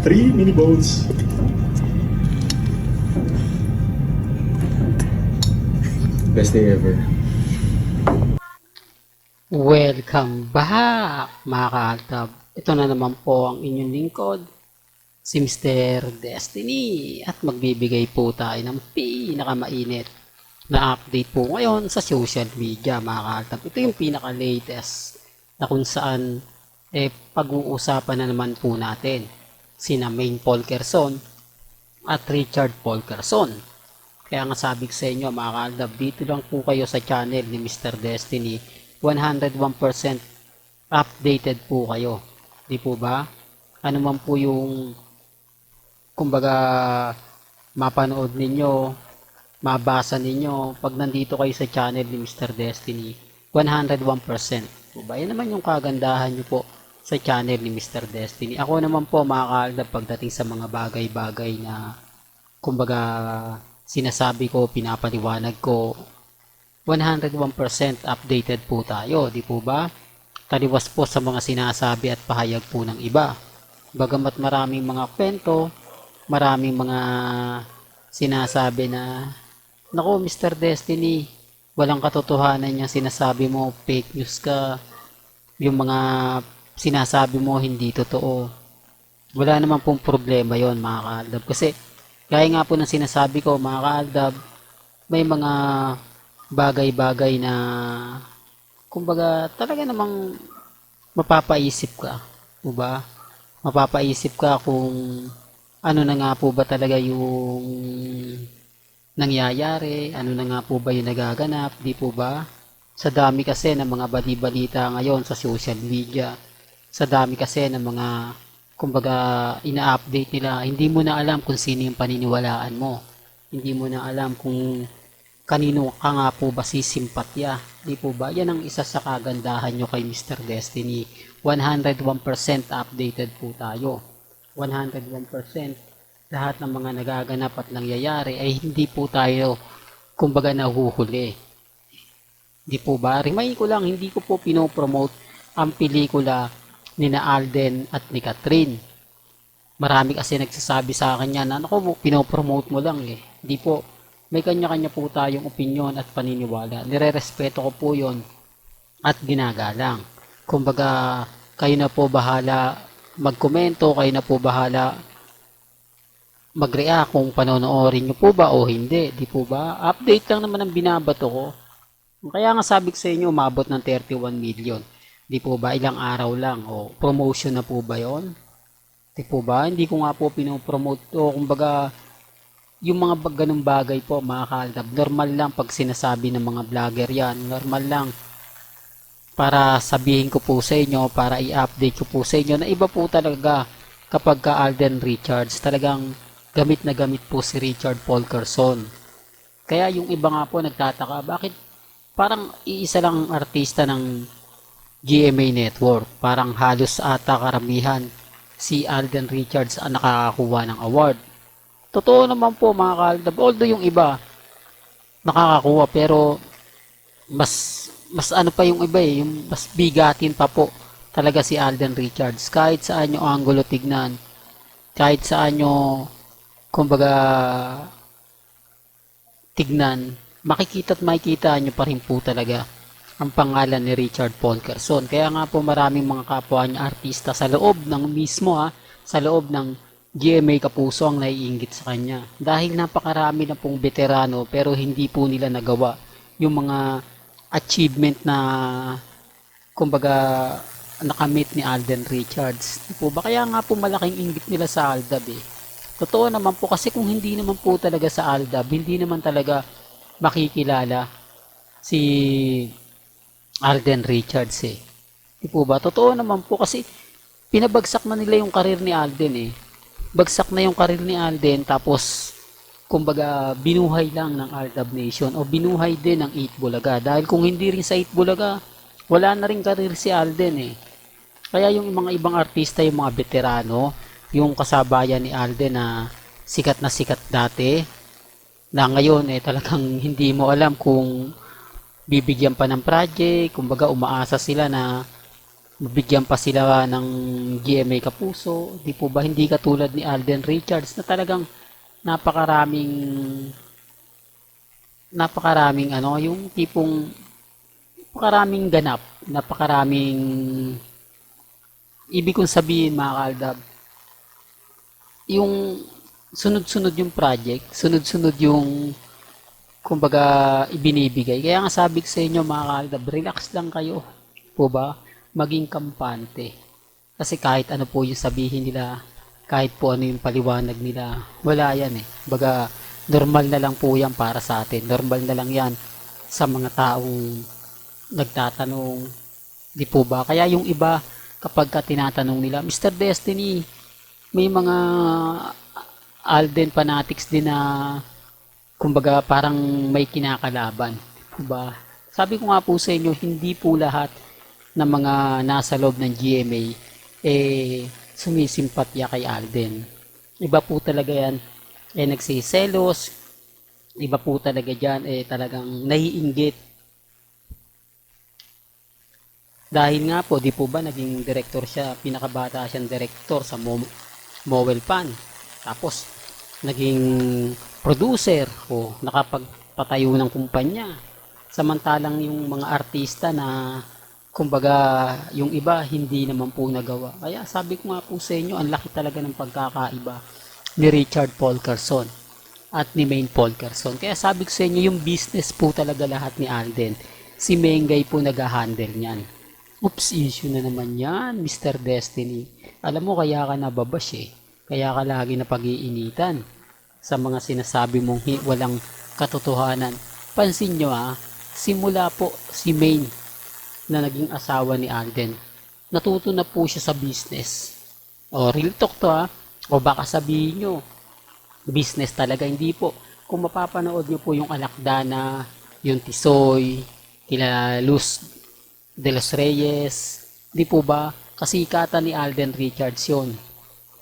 3 mini boats. Best day ever. Welcome back mga kaaltab. Ito na naman po ang inyong lingkod, si Mr. Destiny, at magbibigay po tayo ng pinakamainit na update po ngayon sa social media mga kaaltab. Ito yung pinaka-latest na kung saan pag-uusapan na naman po natin sina Maine Polkerson at Richard Polkerson. Kaya nga sabi ko sa inyo mga kaaltab, dito lang po kayo sa channel ni Mr. Destiny, 101% updated po kayo. Di po ba? Ano man po yung kumbaga mapanood ninyo, mabasa ninyo pag nandito kayo sa channel ni Mr. Destiny, 101%. Po ba? Yan naman yung kagandahan nyo po sa channel ni Mr. Destiny. Ako naman po mga kaaltab, pagdating sa mga bagay-bagay na kumbaga sinasabi ko, pinapaliwanag ko, 101% updated po tayo, di po ba? Taliwas po sa mga sinasabi at pahayag po ng iba. Bagamat maraming mga kwento, maraming mga sinasabi na, naku Mr. Destiny, walang katotohanan yung sinasabi mo, fake news ka, yung mga sinasabi mo hindi totoo. Wala naman pong problema yon mga kaaldab. Kasi, gaya nga po ng sinasabi ko mga kaaldab, may mga bagay-bagay na kumbaga talaga namang mapapaisip ka, o ba? Mapapaisip ka kung ano na nga po ba talaga yung nangyayari, ano na nga po ba yung nagaganap, di po ba? Sa dami kasi ng mga bali-balita ngayon sa social media, sa dami kasi ng mga kumbaga ina-update nila, hindi mo na alam kung sino yung paniniwalaan mo. Hindi mo na alam kung kanino ka nga po ba sisimpatya, di po ba? Yan ang isa sa kagandahan nyo kay Mr. Destiny. 101% updated po tayo. 101% lahat ng mga nagaganap at nangyayari ay hindi po tayo kumbaga nahuhuli. Di po ba? Remind ko lang, hindi ko po pinopromote ang pelikula ni na Alden at ni Catherine. Marami kasi nagsasabi sa akin yan, ano ko, pinopromote mo lang eh. Di po. May kanya-kanya po tayong opinyon at paniniwala. Nire-respeto ko po yon at ginagalang. Kumbaga, kayo na po bahala magkomento, kayo na po bahala mag-react kung panonoorin nyo po ba o hindi. Di po ba? Update lang naman ang binabato ko. Kaya nga sabi ko sa inyo, umabot ng 31 million. Di po ba? Ilang araw lang. O, promotion na po ba yon? Di po ba? Hindi ko nga po pinopromote o kumbaga yung mga ganung bagay po mga kaaldab, normal lang pag sinasabi ng mga vlogger yan, normal lang para sabihin ko po sa inyo, para i-update ko po sa inyo na iba po talaga kapag ka Alden Richards, talagang gamit na gamit po si Richard Polkerson. Kaya yung iba nga po nagtataka, bakit parang iisa lang ang artista ng GMA Network, parang halos ata karamihan si Alden Richards ang nakakakuha ng award. Totoo naman po mga kaaldab, although yung iba nakakakuha pero mas ano pa yung iba eh, yung mas bigatin pa po talaga si Alden Richards. Kahit saan nyo angulo tignan, kahit saan nyo kumbaga tignan, makikita at makikita nyo pa rin po talaga ang pangalan ni Richard Polkerson. Kaya nga po maraming mga kapwa niya artista sa loob ng mismo sa loob ng GMA Kapuso ang naiinggit sa kanya. Dahil napakarami na pong veterano pero hindi po nila nagawa yung mga achievement na kumbaga nakamit ni Alden Richards. Po ba? Kaya nga po malaking inggit nila sa Aldab eh. Totoo naman po kasi kung hindi naman po talaga sa Aldab, hindi naman talaga makikilala si Alden Richards eh. Di po ba? Totoo naman po kasi pinabagsak na nila yung karir ni Alden eh. Bagsak na yung karir ni Alden tapos kumbaga binuhay lang ng Aldab Nation o binuhay din ng 8 Bulaga dahil kung hindi rin sa 8 Bulaga wala na rin karir si Alden eh. Kaya yung mga ibang artista, yung mga veterano, yung kasabayan ni Alden na sikat dati na ngayon eh talagang hindi mo alam kung bibigyan pa ng project, kumbaga umaasa sila na mabigyan pa sila ng GMA Kapuso, di po ba? Hindi katulad ni Alden Richards na talagang napakaraming yung tipong napakaraming ganap, napakaraming ibig kong sabihin mga kaaldab, yung sunod-sunod yung project, sunod-sunod yung kumbaga ibinibigay. Kaya nga sabi ko sa inyo mga kaaldab, relax lang kayo po ba? Maging kampante. Kasi kahit ano po yung sabihin nila, kahit po ano yung paliwanag nila, wala yan eh. Baga, normal na lang po yan para sa atin. Normal na lang yan sa mga taong nagtatanong. Di po ba? Kaya yung iba, kapag ka tinatanong nila, Mr. Destiny, may mga Alden fanatics din na kumbaga parang may kinakalaban. Di po ba? Sabi ko nga po sa inyo, hindi po lahat ng mga nasa loob ng GMA sumisimpatya kay Alden. Iba po talaga yan nagsiselos, iba po talaga dyan talagang naiinggit. Dahil nga po, di po ba naging director siya, pinakabata siyang director sa Mowel Pan. Tapos naging producer o nakapagpatayo ng kumpanya. Samantalang yung mga artista na kumbaga yung iba hindi naman po nagawa. Kaya sabi ko nga po sa inyo, ang laki talaga ng pagkakaiba ni Richard Paul Carson at ni Maine Paul Carson. Kaya sabi ko sa inyo, yung business po talaga lahat ni Alden. Si Mengay po nag-handle niyan. Oops, issue na naman yan, Mr. Destiny. Alam mo, kaya ka nababash eh. Kaya ka lagi na pag-iinitan sa mga sinasabi mong walang katotohanan. Pansin nyo simula po si Maine na naging asawa ni Alden, natuto na po siya sa business. O, real talk to o baka sabihin nyo, business talaga, hindi po. Kung mapapanood nyo po yung Alakdana, yung Tisoy, kila Luz de los Reyes, di po ba? Kasikatan ni Alden Richards yun.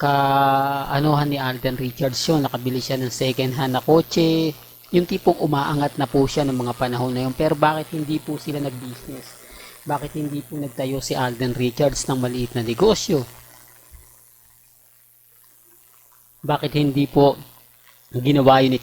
Anuhan ni Alden Richards yun. Nakabili siya ng second hand na kotse. Yung tipong umaangat na po siya ng mga panahon na yun. Pero bakit hindi po sila nag-business? Bakit hindi po nagtayo si Alden Richards ng maliit na negosyo? Bakit hindi po ginawa yun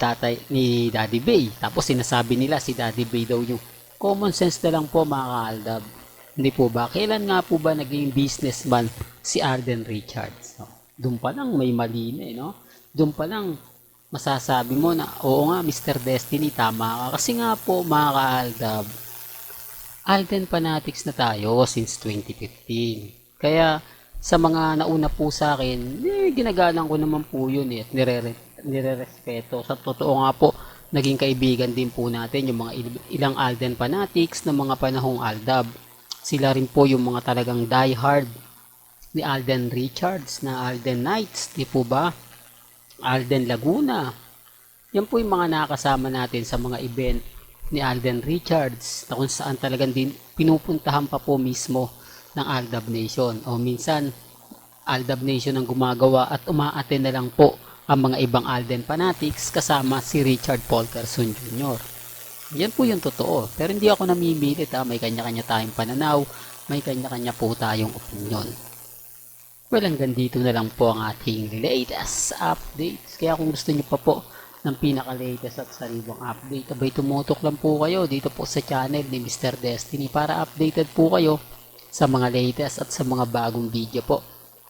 ni Daddy Bay? Tapos sinasabi nila si Daddy Bay daw yung common sense na lang po mga kaaldab. Hindi po ba? Kailan nga po ba naging businessman si Alden Richards? Doon pa lang may mali na no? Doon pa lang masasabi mo na oo nga Mr. Destiny, tama ka. Kasi nga po mga kaaldab, Alden fanatics na tayo since 2015. Kaya sa mga nauna po sa akin, ginagalang ko naman po yun at nire-respeto. Sa totoo nga po, naging kaibigan din po natin yung mga ilang Alden fanatics ng mga panahong Aldab. Sila rin po yung mga talagang diehard ni Alden Richards na Alden Knights, di po ba? Alden Laguna. Yan po yung mga nakasama natin sa mga event ni Alden Richards na kung saan talagang din pinupuntahan pa po mismo ng Aldab Nation o minsan Aldab Nation ang gumagawa at umaattend na lang po ang mga ibang Alden fanatics kasama si Richard Paul Carson Jr. Yan po yung totoo, pero hindi ako namimilit may kanya-kanya tayong pananaw, may kanya-kanya po tayong opinion. Well, hanggang dito na lang po ang ating latest updates. Kaya kung gusto nyo pa po ng pinaka-latest at sariwang update, abay tumutok lang po kayo dito po sa channel ni Mr. Destiny para updated po kayo sa mga latest at sa mga bagong video po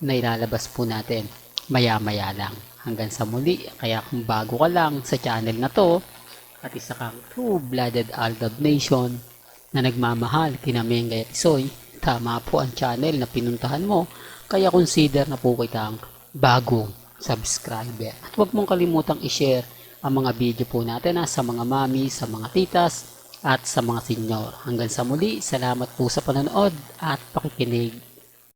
na ilalabas po natin maya-maya lang. Hanggang sa muli, kaya kung bago ka lang sa channel na to at isa kang true-blooded Aldab Nation na nagmamahal kina Mengay at Tisoy, tama po ang channel na pinuntahan mo, kaya consider na po kitang bagong subscriber. At huwag mong kalimutang i-share ang mga video po natin sa mga mami, sa mga titas, at sa mga senyor. Hanggang sa muli, salamat po sa panonood at pakikinig.